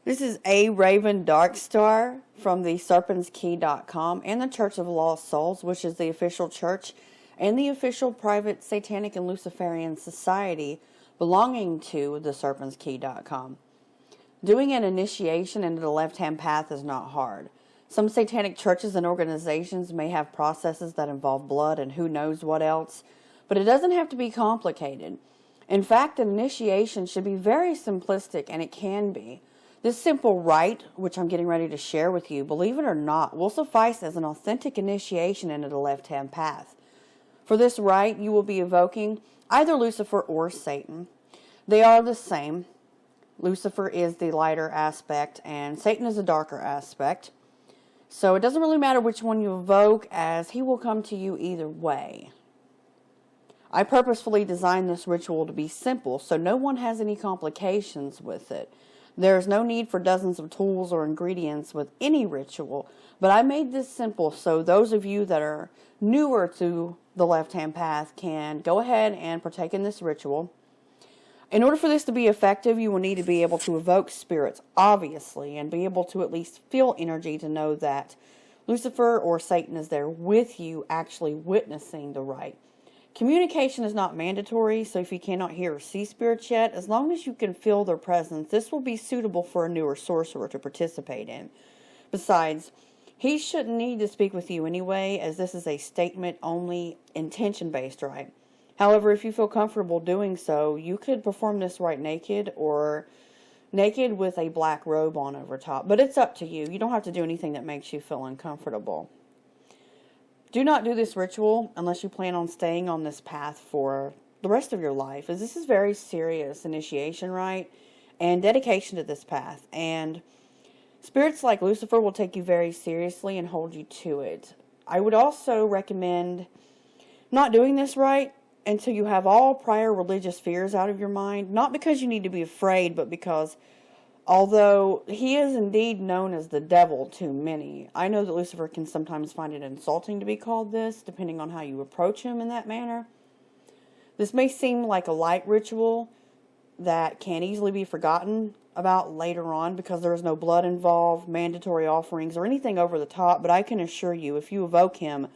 This is A. Raven Darkstar from the SerpentsKey.com and the Church of Lost Souls, which is the official church and the official private Satanic and Luciferian society belonging to the SerpentsKey.com. Doing an initiation into the left-hand path is not hard. Some satanic churches and organizations may have processes that involve blood and who knows what else, but it doesn't have to be complicated. In fact, an initiation should be very simplistic, and it can be. This simple rite, which I'm getting ready to share with you, believe it or not, will suffice as an authentic initiation into the left-hand path. For this rite, you will be evoking either Lucifer or Satan. They are the same. Lucifer is the lighter aspect, and Satan is the darker aspect. So it doesn't really matter which one you evoke, as he will come to you either way. I purposefully designed this ritual to be simple, so no one has any complications with it. There is no need for dozens of tools or ingredients with any ritual, but I made this simple so those of you that are newer to the left-hand path can go ahead and partake in this ritual. In order for this to be effective, you will need to be able to evoke spirits, obviously, and be able to at least feel energy to know that Lucifer or Satan is there with you, actually witnessing the rite. Communication is not mandatory, so if you cannot hear or see spirits yet, as long as you can feel their presence, this will be suitable for a newer sorcerer to participate in. Besides, he shouldn't need to speak with you anyway, as this is a statement-only, intention-based rite. However, if you feel comfortable doing so, you could perform this rite naked or naked with a black robe on over top. But it's up to you. You don't have to do anything that makes you feel uncomfortable. Do not do this ritual unless you plan on staying on this path for the rest of your life, as this is very serious initiation rite and dedication to this path. And spirits like Lucifer will take you very seriously and hold you to it. I would also recommend not doing this rite until you have all prior religious fears out of your mind. Not because you need to be afraid, but because although he is indeed known as the devil to many, I know that Lucifer can sometimes find it insulting to be called this, depending on how you approach him in that manner. This may seem like a light ritual that can easily be forgotten about later on because there is no blood involved, mandatory offerings, or anything over the top, but I can assure you, if you evoke him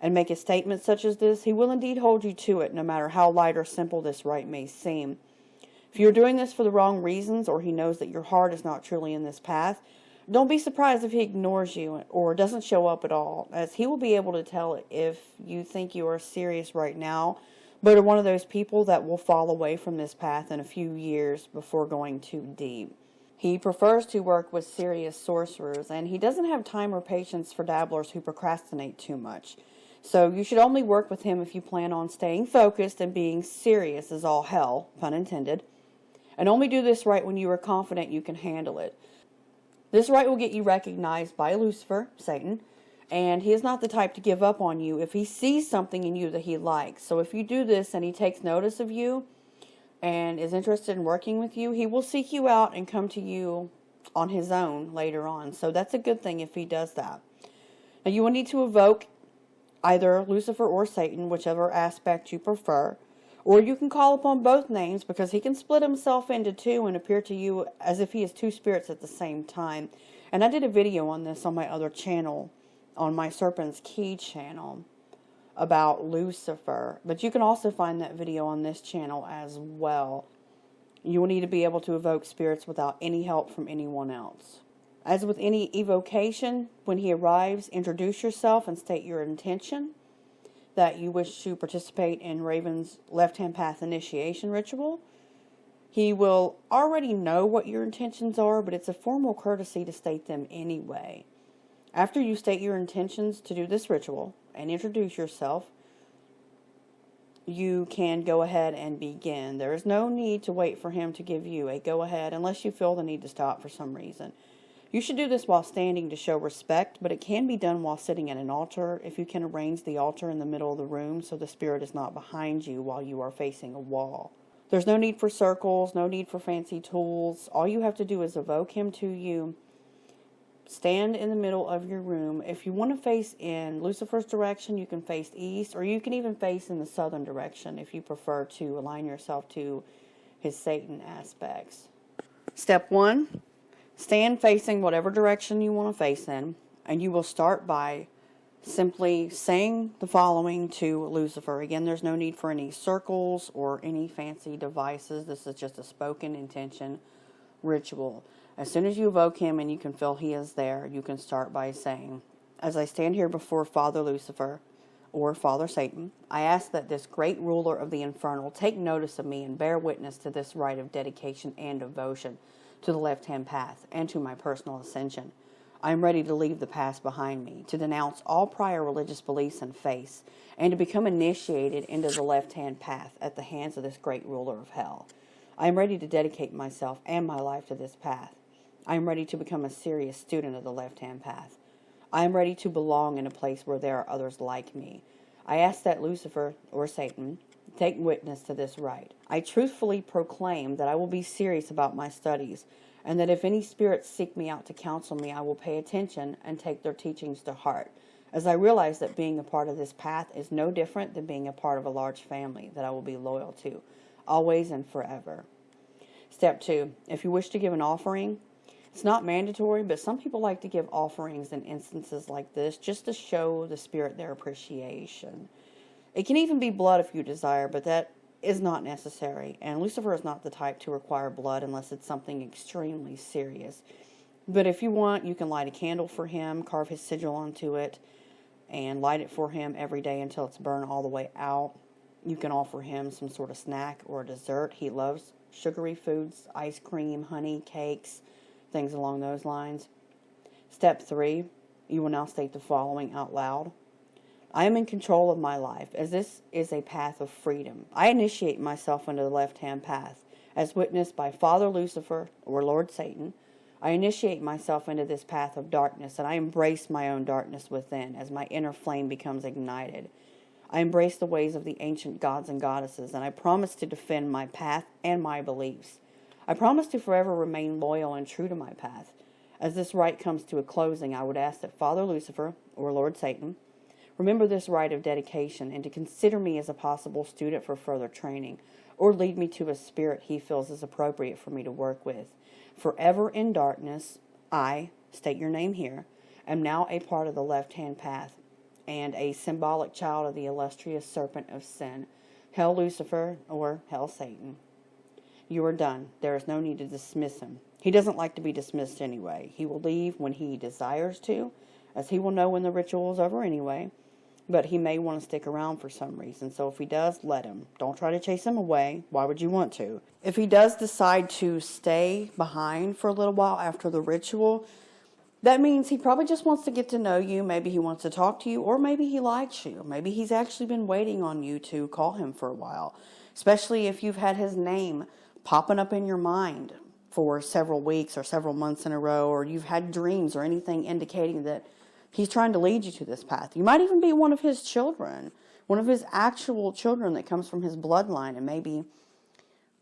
and make a statement such as this, he will indeed hold you to it, no matter how light or simple this rite may seem. If you're doing this for the wrong reasons, or he knows that your heart is not truly in this path, don't be surprised if he ignores you or doesn't show up at all, as he will be able to tell if you think you are serious right now, but are one of those people that will fall away from this path in a few years before going too deep. He prefers to work with serious sorcerers, and he doesn't have time or patience for dabblers who procrastinate too much. So you should only work with him if you plan on staying focused and being serious as all hell, pun intended. And only do this rite when you are confident you can handle it. This rite will get you recognized by Lucifer, Satan, and he is not the type to give up on you if he sees something in you that he likes. So if you do this and he takes notice of you and is interested in working with you, he will seek you out and come to you on his own later on. So that's a good thing if he does that. Now you will need to evoke either Lucifer or Satan, whichever aspect you prefer. Or you can call upon both names, because he can split himself into two and appear to you as if he is two spirits at the same time. And I did a video on this on my other channel, on my Serpents Key channel, about Lucifer. But you can also find that video on this channel as well. You will need to be able to evoke spirits without any help from anyone else. As with any evocation, when he arrives, introduce yourself and state your intention that you wish to participate in Raven's left-hand path initiation ritual. He will already know what your intentions are, but it's a formal courtesy to state them anyway. After you state your intentions to do this ritual and introduce yourself, you can go ahead and begin. There is no need to wait for him to give you a go-ahead unless you feel the need to stop for some reason. You should do this while standing to show respect, but it can be done while sitting at an altar if you can arrange the altar in the middle of the room so the spirit is not behind you while you are facing a wall. There's no need for circles, no need for fancy tools. All you have to do is evoke him to you. Stand in the middle of your room. If you want to face in Lucifer's direction, you can face east, or you can even face in the southern direction if you prefer to align yourself to his Satan aspects. Step 1. Stand facing whatever direction you want to face in, and you will start by simply saying the following to Lucifer. Again, there's no need for any circles or any fancy devices. This is just a spoken intention ritual. As soon as you evoke him and you can feel he is there, you can start by saying, as I stand here before Father Lucifer, or Father Satan, I ask that this great ruler of the infernal take notice of me and bear witness to this rite of dedication and devotion to the left-hand path and to my personal ascension. I am ready to leave the past behind me, to denounce all prior religious beliefs and faiths, and to become initiated into the left-hand path at the hands of this great ruler of hell. I am ready to dedicate myself and my life to this path. I am ready to become a serious student of the left-hand path. I am ready to belong in a place where there are others like me. I ask that Lucifer, or Satan, take witness to this rite. I truthfully proclaim that I will be serious about my studies, and that if any spirits seek me out to counsel me, I will pay attention and take their teachings to heart, as I realize that being a part of this path is no different than being a part of a large family that I will be loyal to, always and forever. Step 2. If you wish to give an offering, it's not mandatory, but some people like to give offerings in instances like this just to show the spirit their appreciation. It can even be blood if you desire, but that is not necessary, and Lucifer is not the type to require blood unless it's something extremely serious. But if you want, you can light a candle for him, carve his sigil onto it, and light it for him every day until it's burned all the way out. You can offer him some sort of snack or a dessert. He loves sugary foods, ice cream, honey, cakes, things along those lines. Step 3, you will now state the following out loud. I am in control of my life, as this is a path of freedom. I initiate myself into the left-hand path, as witnessed by Father Lucifer, or Lord Satan. I initiate myself into this path of darkness, and I embrace my own darkness within, as my inner flame becomes ignited. I embrace the ways of the ancient gods and goddesses, and I promise to defend my path and my beliefs. I promise to forever remain loyal and true to my path. As this rite comes to a closing, I would ask that Father Lucifer, or Lord Satan, remember this rite of dedication and to consider me as a possible student for further training, or lead me to a spirit he feels is appropriate for me to work with. Forever in darkness, I, state your name here, am now a part of the left-hand path and a symbolic child of the illustrious serpent of sin, Hell Lucifer, or Hell Satan. You are done. There is no need to dismiss him. He doesn't like to be dismissed anyway. He will leave when he desires to, as he will know when the ritual is over anyway. But he may want to stick around for some reason, so if he does, let him. Don't try to chase him away. Why would you want to? If he does decide to stay behind for a little while after the ritual, that means he probably just wants to get to know you. Maybe he wants to talk to you, or maybe he likes you. Maybe he's actually been waiting on you to call him for a while, especially if you've had his name popping up in your mind for several weeks or several months in a row, or you've had dreams or anything indicating that he's trying to lead you to this path. You might even be one of his children, one of his actual children that comes from his bloodline, and maybe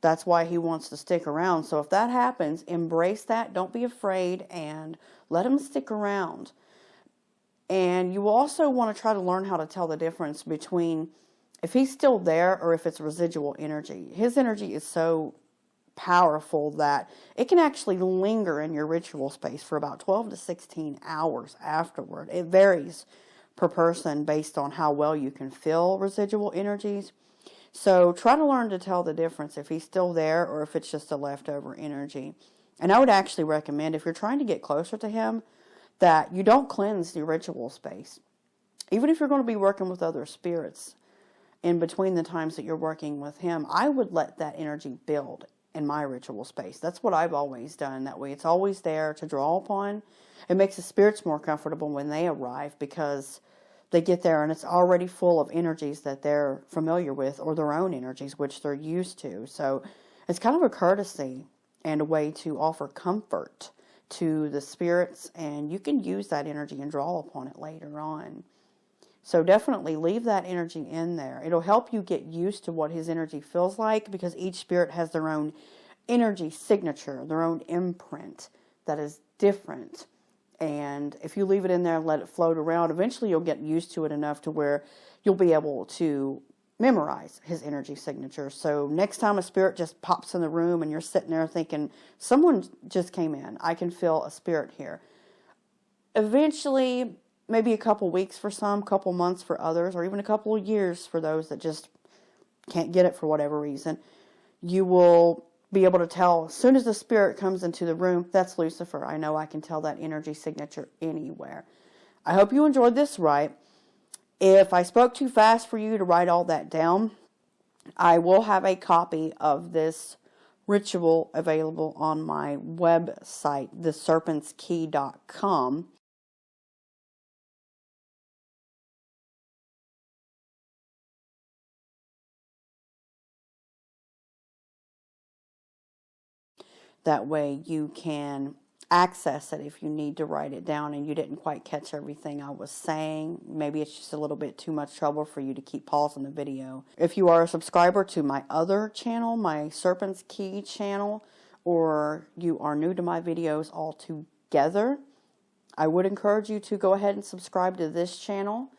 that's why he wants to stick around. So if that happens, embrace that. Don't be afraid and let him stick around. And you will also want to try to learn how to tell the difference between if he's still there or if it's residual energy. His energy is so powerful that it can actually linger in your ritual space for about 12 to 16 hours afterward. It varies per person based on how well you can feel residual energies. So try to learn to tell the difference if he's still there or if it's just a leftover energy. And I would actually recommend, if you're trying to get closer to him, that you don't cleanse the ritual space. Even if you're going to be working with other spirits in between the times that you're working with him, I would let that energy build in my ritual space. That's what I've always done. That way it's always there to draw upon. It makes the spirits more comfortable when they arrive because they get there and it's already full of energies that they're familiar with, or their own energies, which they're used to. So it's kind of a courtesy and a way to offer comfort to the spirits, and you can use that energy and draw upon it later on. So definitely leave that energy in there. It'll help you get used to what his energy feels like, because each spirit has their own energy signature, their own imprint that is different. And if you leave it in there and let it float around, eventually you'll get used to it enough to where you'll be able to memorize his energy signature. So next time a spirit just pops in the room and you're sitting there thinking, someone just came in, I can feel a spirit here. Eventually, maybe a couple weeks for some, couple months for others, or even a couple of years for those that just can't get it for whatever reason, you will be able to tell as soon as the spirit comes into the room, that's Lucifer. I know I can tell that energy signature anywhere. I hope you enjoyed this rite. If I spoke too fast for you to write all that down, I will have a copy of this ritual available on my website, theserpentskey.com. That way you can access it if you need to write it down and you didn't quite catch everything I was saying. Maybe it's just a little bit too much trouble for you to keep pausing the video. If you are a subscriber to my other channel, my Serpents Key channel, or you are new to my videos altogether, I would encourage you to go ahead and subscribe to this channel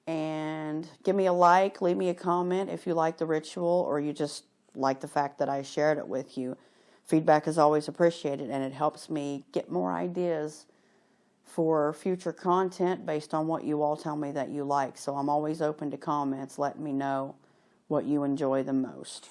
and give me a like, leave me a comment if you like the ritual or you just like the fact that I shared it with you. Feedback is always appreciated, and it helps me get more ideas for future content based on what you all tell me that you like. So I'm always open to comments. Let me know what you enjoy the most.